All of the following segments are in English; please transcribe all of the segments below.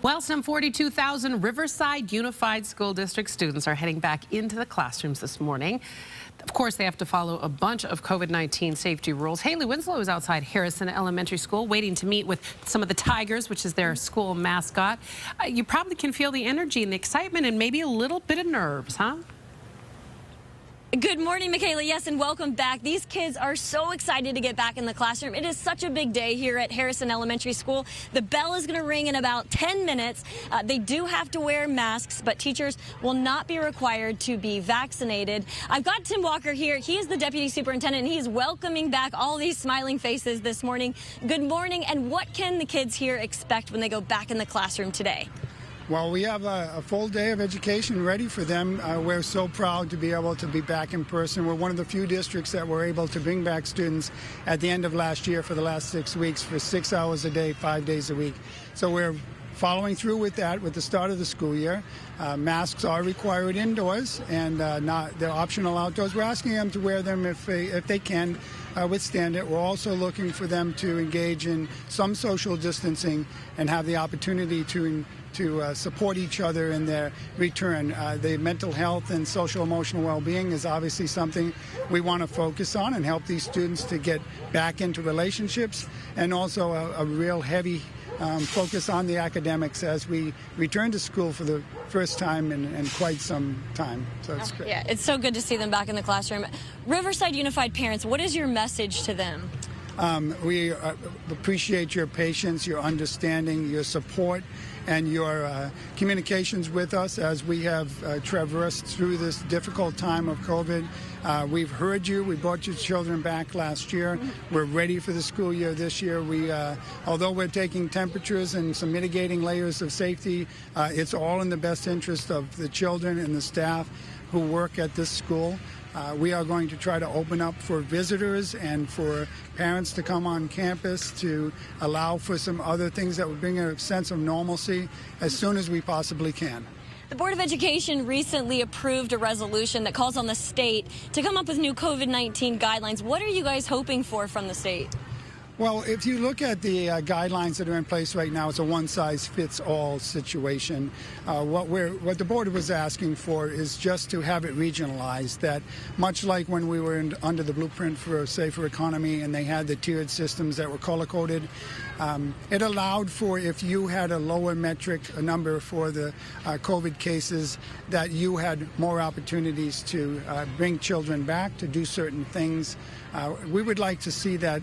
Well, some 42,000 Riverside Unified School District students are heading back into the classrooms this morning. Of course, they have to follow a bunch of COVID-19 safety rules. Haley Winslow is outside Harrison Elementary School waiting to meet with some of the Tigers, which is their school mascot. You probably can feel the energy and the excitement and maybe a little bit of nerves, huh? Good morning, Michaela. Yes, and welcome back. These kids are so excited to get back in the classroom. It is such a big day here at Harrison Elementary School. The bell is going to ring in about 10 minutes. They do have to wear masks, but teachers will not be required to be vaccinated. I've got Tim Walker here. He is the deputy superintendent, and he's welcoming back all these smiling faces this morning. Good morning, and what can the kids here expect when they go back in the classroom today? Well, we have a full day of education ready for them. We're so proud to be able to be back in person. We're one of the few districts that were able to bring back students at the end of last year for the last 6 weeks for 6 hours a day, 5 days a week. So we're following through with that with the start of the school year. Masks are required indoors and they're optional outdoors. We're asking them to wear them if they can withstand it. We're also looking for them to engage in some social distancing and have the opportunity to support each other in their return. The mental health and social emotional well-being is obviously something we want to focus on and help these students to get back into relationships, and also a real heavy focus on the academics as we return to school for the first time in quite some time. So it's great. Yeah, it's so good to see them back in the classroom. Riverside Unified parents, what is your message to them? We appreciate your patience, your understanding, your support, and your communications with us as we have traversed through this difficult time of COVID. We've heard you. We brought your children back last year. We're ready for the school year this year. Although we're taking temperatures and some mitigating layers of safety, it's all in the best interest of the children and the staff who work at this school. We are going to try to open up for visitors and for parents to come on campus to allow for some other things that would bring a sense of normalcy as soon as we possibly can. The Board of Education recently approved a resolution that calls on the state to come up with new COVID-19 guidelines. What are you guys hoping for from the state? Well, if you look at the guidelines that are in place right now, it's a one-size-fits-all situation. What the board was asking for is just to have it regionalized, that much like when we were under the blueprint for a safer economy and they had the tiered systems that were color-coded, it allowed for, if you had a lower metric number for the COVID cases, that you had more opportunities to bring children back, to do certain things. We would like to see that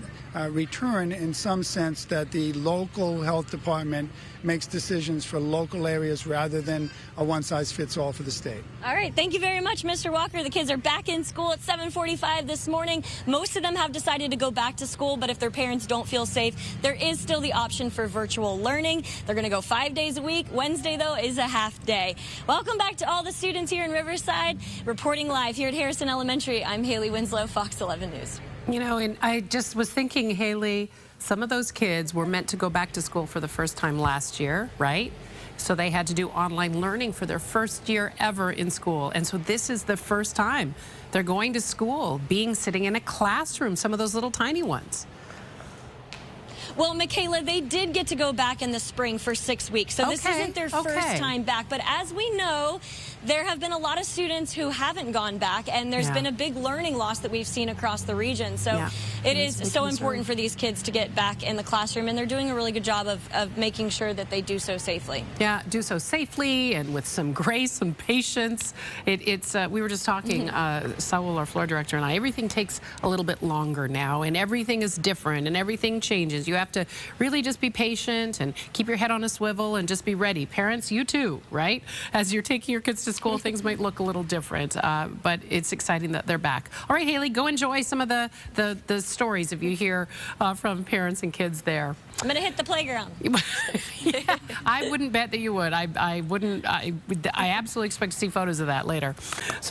return in some sense, that the local health department makes decisions for local areas rather than a one-size-fits-all for the state. All right. Thank you very much, Mr. Walker. The kids are back in school at 7:45 this morning. Most of them have decided to go back to school, but if their parents don't feel safe, there is still the option for virtual learning. They're going to go 5 days a week. Wednesday, though, is a half day. Welcome back to all the students here in Riverside. Reporting live here at Harrison Elementary, I'm Haley Winslow, Fox 11 News. You know, and I just was thinking, Haley, some of those kids were meant to go back to school for the first time last year, right? So they had to do online learning for their first year ever in school. And so this is the first time they're going to school, sitting in a classroom, some of those little tiny ones. Well, Michaela, they did get to go back in the spring for 6 weeks, so this isn't their first time back. But as we know, there have been a lot of students who haven't gone back, and there's been a big learning loss that we've seen across the region. So it is so important for these kids to get back in the classroom, and they're doing a really good job of making sure that they do so safely. Yeah, do so safely and with some grace and patience. We were just talking, Saul, our floor director, and I, everything takes a little bit longer now, and everything is different, and everything changes. You have to really just be patient and keep your head on a swivel and just be ready. Parents, you too, right? As you're taking your kids to school, things might look a little different, but it's exciting that they're back. All right, Haley, go enjoy some of the stories if you hear from parents and kids there. I'm going to hit the playground. Yeah, I wouldn't bet that you would. I absolutely expect to see photos of that later. So